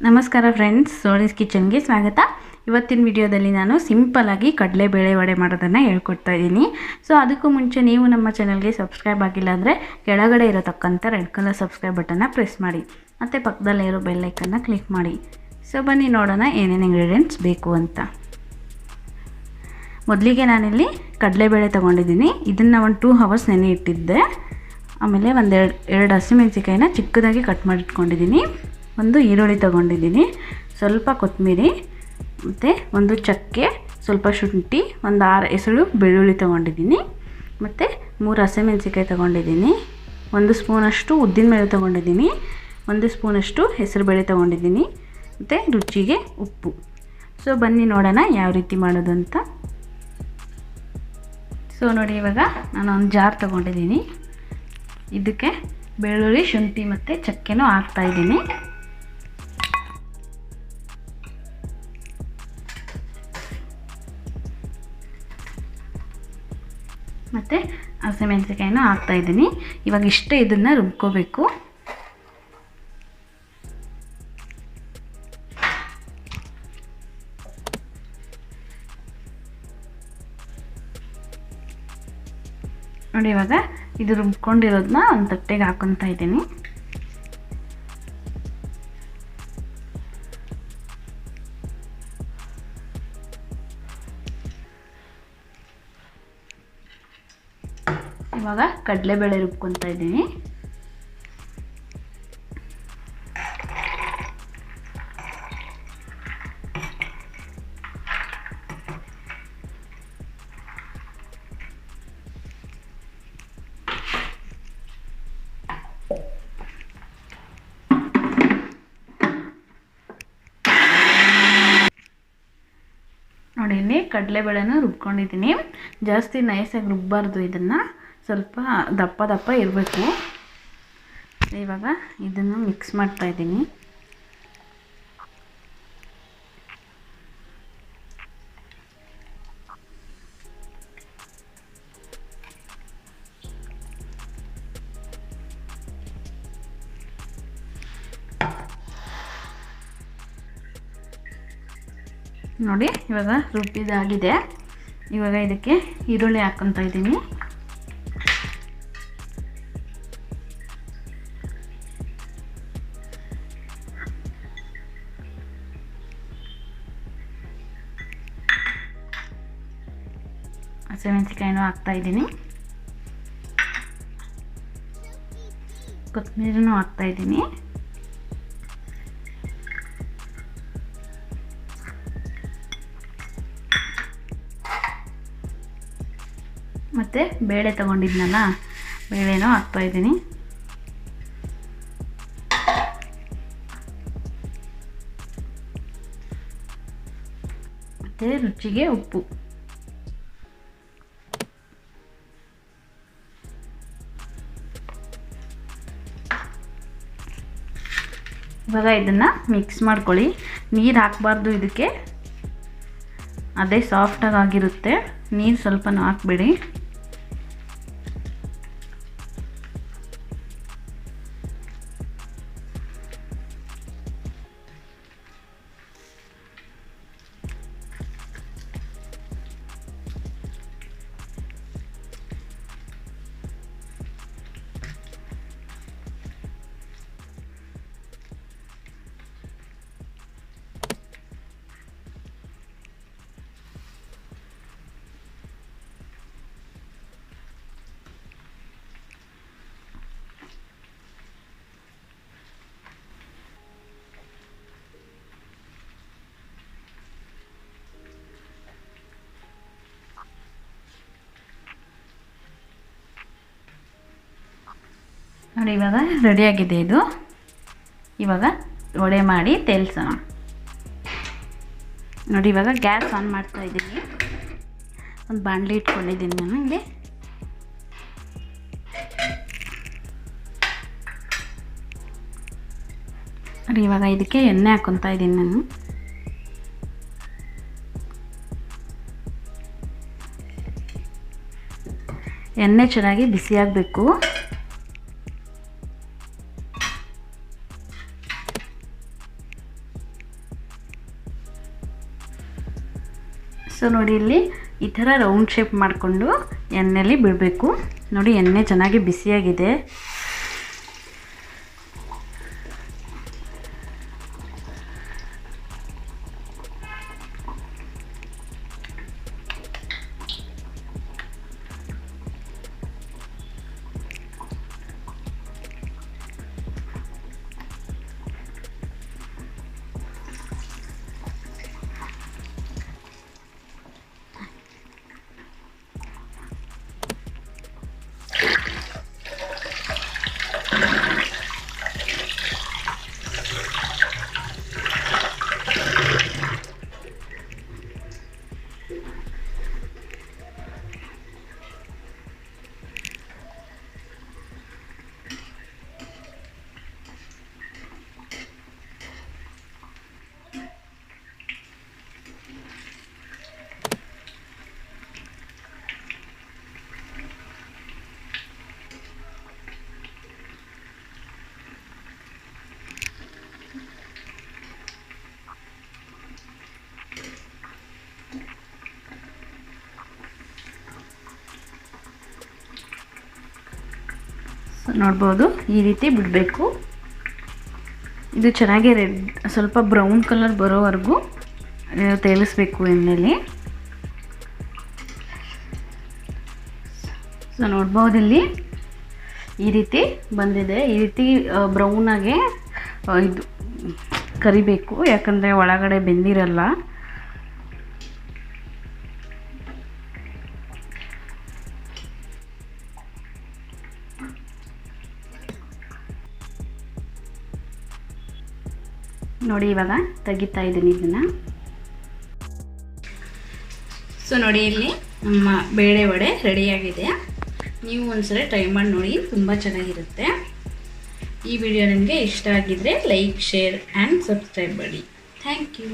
ನಮಸ್ಕಾರ ಫ್ರೆಂಡ್ಸ್, ಸೋನೀಸ್ ಕಿಚನ್ಗೆ ಸ್ವಾಗತ. ಇವತ್ತಿನ ವಿಡಿಯೋದಲ್ಲಿ ನಾನು ಸಿಂಪಲ್ಲಾಗಿ ಕಡಲೆಬೇಳೆ ವಡೆ ಮಾಡೋದನ್ನು ಹೇಳ್ಕೊಡ್ತಾ ಇದ್ದೀನಿ. ಸೊ ಅದಕ್ಕೂ ಮುಂಚೆ ನೀವು ನಮ್ಮ ಚಾನಲ್ಗೆ ಸಬ್ಸ್ಕ್ರೈಬ್ ಆಗಿಲ್ಲ ಅಂದರೆ ಕೆಳಗಡೆ ಇರತಕ್ಕಂಥ ರೆಡ್ ಕಲರ್ ಸಬ್ಸ್ಕ್ರೈಬ್ ಬಟನ್ನ ಪ್ರೆಸ್ ಮಾಡಿ ಮತ್ತು ಪಕ್ಕದಲ್ಲೇ ಇರೋ ಬೆಲ್ ಐಕನ್ನ ಕ್ಲಿಕ್ ಮಾಡಿ. ಸೊ ಬನ್ನಿ ನೋಡೋಣ ಏನೇನು ಇಂಗ್ರೀಡಿಯೆಂಟ್ಸ್ ಬೇಕು ಅಂತ. ಮೊದಲಿಗೆ ನಾನಿಲ್ಲಿ ಕಡಲೆಬೇಳೆ ತೊಗೊಂಡಿದ್ದೀನಿ. ಇದನ್ನು ಒಂದು 2 hours ನೆನೆ ಇಟ್ಟಿದ್ದೆ. ಆಮೇಲೆ ಎರಡು ಹಸಿಮೆಣಸಿಕಾಯಿನ ಚಿಕ್ಕದಾಗಿ ಕಟ್ ಮಾಡಿಟ್ಕೊಂಡಿದ್ದೀನಿ. ಒಂದು ಈರುಳ್ಳಿ ತೊಗೊಂಡಿದ್ದೀನಿ, ಸ್ವಲ್ಪ ಕೊತ್ತಂಬರಿ ಮತ್ತು ಒಂದು ಚಕ್ಕೆ, ಸ್ವಲ್ಪ ಶುಂಠಿ, ಒಂದು 6 ಎಸಳು ಬೆಳ್ಳುಳ್ಳಿ ತೊಗೊಂಡಿದ್ದೀನಿ ಮತ್ತು 3 ಹಸಿಮೆಣಸಿಕಾಯಿ ತೊಗೊಂಡಿದ್ದೀನಿ. 1 ಸ್ಪೂನಷ್ಟು ಉದ್ದಿನಬೇಳೆ ತೊಗೊಂಡಿದ್ದೀನಿ, 1 ಸ್ಪೂನಷ್ಟು ಹೆಸರುಬೇಳೆ ತೊಗೊಂಡಿದ್ದೀನಿ ಮತ್ತು ರುಚಿಗೆ ಉಪ್ಪು. ಸೊ ಬನ್ನಿ ನೋಡೋಣ ಯಾವ ರೀತಿ ಮಾಡೋದು ಅಂತ. ಸೊ ನೋಡಿ, ಇವಾಗ ನಾನು ಒಂದು ಜಾರ್ ತೊಗೊಂಡಿದ್ದೀನಿ. ಇದಕ್ಕೆ ಬೆಳ್ಳುಳ್ಳಿ, ಶುಂಠಿ ಮತ್ತು ಚಕ್ಕೆನೂ ಹಾಕ್ತಾಯಿದ್ದೀನಿ. ಮತ್ತು ಹಸಿಮೆಣಸಿಕಾಯಿನೂ ಹಾಕ್ತಾಯಿದ್ದೀನಿ. ಇವಾಗ ಇಷ್ಟೇ ಇದನ್ನು ರುಬ್ಕೋಬೇಕು. ನೋಡಿ, ಇವಾಗ ಇದು ರುಬ್ಕೊಂಡಿರೋದನ್ನ ಒಂದು ತಟ್ಟೆಗೆ ಹಾಕ್ಕೊತಾ ಇದ್ದೀನಿ. ಇವಾಗ ಕಡಲೆಬೇಳೆ ರುಬ್ಕೊತಾ ಇದ್ದೀನಿ. ನೋಡಿ, ಇಲ್ಲಿ ಕಡಲೆಬೇಳೆನ ರುಬ್ಕೊಂಡಿದ್ದೀನಿ. ಜಾಸ್ತಿ ನೈಸಾಗಿ ರುಬ್ಬಾರ್ದು, ಇದನ್ನು ಸ್ವಲ್ಪ ದಪ್ಪ ದಪ್ಪ ಇರಬೇಕು. ಇವಾಗ ಇದನ್ನು ಮಿಕ್ಸ್ ಮಾಡ್ತಾಯಿದ್ದೀನಿ. ನೋಡಿ, ಇವಾಗ ರುಬ್ಬಿದಾಗಿದೆ. ಇವಾಗ ಇದಕ್ಕೆ ಈರುಳ್ಳಿ ಹಾಕ್ಕೊತಾ ಇದ್ದೀನಿ. ಹಸಿಮೆಣಸಿಕಾಯಿನೂ ಹಾಕ್ತಾಯಿದ್ದೀನಿ, ಕೊತ್ತಂಬರಿನೂ ಹಾಕ್ತಾಯಿದ್ದೀನಿ. ಮತ್ತು ಬೇಳೆ ತೊಗೊಂಡಿದ್ನಲ್ಲ, ಬೇಳೆನೂ ಹಾಕ್ತಾಯಿದ್ದೀನಿ. ಮತ್ತು ರುಚಿಗೆ ಉಪ್ಪು. ಇವಾಗ ಇದನ್ನು ಮಿಕ್ಸ್ ಮಾಡ್ಕೊಳ್ಳಿ. ನೀರು ಹಾಕಬಾರ್ದು ಇದಕ್ಕೆ, ಅದೇ ಸಾಫ್ಟಾಗಿ ಆಗಿರುತ್ತೆ. ನೀರು ಸ್ವಲ್ಪನೂ ಹಾಕ್ಬೇಡಿ. ನೋಡಿ, ಇವಾಗ ರೆಡಿಯಾಗಿದೆ ಇದು. ಇವಾಗ ವಡೆ ಮಾಡಿ ತೇಲ್ಸೋಣ. ನೋಡಿ, ಇವಾಗ ಗ್ಯಾಸ್ ಆನ್ ಮಾಡ್ತಾ ಇದ್ದೀನಿ. ಒಂದು ಬಾಣಲಿ ಇಟ್ಕೊಂಡಿದ್ದೀನಿ ನಾನು ಇಲ್ಲಿ. ನೋಡಿ, ಇವಾಗ ಇದಕ್ಕೆ ಎಣ್ಣೆ ಹಾಕ್ಕೊತಾ ಇದ್ದೀನಿ ನಾನು. ಎಣ್ಣೆ ಚೆನ್ನಾಗಿ ಬಿಸಿಯಾಗಬೇಕು. ಸೊ ನೋಡಿ ಇಲ್ಲಿ ಈ ಥರ ರೌಂಡ್ ಶೇಪ್ ಮಾಡಿಕೊಂಡು ಎಣ್ಣೆಯಲ್ಲಿ ಬಿಡಬೇಕು. ನೋಡಿ ಎಣ್ಣೆ ಚೆನ್ನಾಗಿ ಬಿಸಿಯಾಗಿದೆ. ನೋಡ್ಬೋದು ಈ ರೀತಿ ಬಿಡಬೇಕು. ಇದು ಚೆನ್ನಾಗಿ ಸ್ವಲ್ಪ ಬ್ರೌನ್ ಕಲರ್ ಬರೋವರೆಗೂ ತೇಲಿಸ್ಬೇಕು ಎಣ್ಣೆಲಿ. ಸೊ ನೋಡ್ಬೋದು ಇಲ್ಲಿ ಈ ರೀತಿ ಬಂದಿದೆ. ಈ ರೀತಿ ಬ್ರೌನಾಗೆ ಇದು ಕರಿಬೇಕು, ಯಾಕಂದರೆ ಒಳಗಡೆ ಬೆಂದಿರಲ್ಲ. ನೋಡಿ ಇವಾಗ ತೆಗಿತಾ ಇದ್ದೀನಿ ಇದನ್ನು. ಸೊ ನೋಡಿ ಇಲ್ಲಿ ನಮ್ಮ ಬೇಳೆ ವಡೆ ರೆಡಿಯಾಗಿದೆ. ನೀವು ಒಂದ್ಸಲ ಟ್ರೈ ಮಾಡಿ ನೋಡಿ, ತುಂಬ ಚೆನ್ನಾಗಿರುತ್ತೆ. ಈ ವಿಡಿಯೋ ನಿಮಗೆ ಇಷ್ಟ ಆಗಿದ್ದರೆ ಲೈಕ್, ಶೇರ್ ಆ್ಯಂಡ್ ಸಬ್ಸ್ಕ್ರೈಬ್ ಮಾಡಿ. Thank you.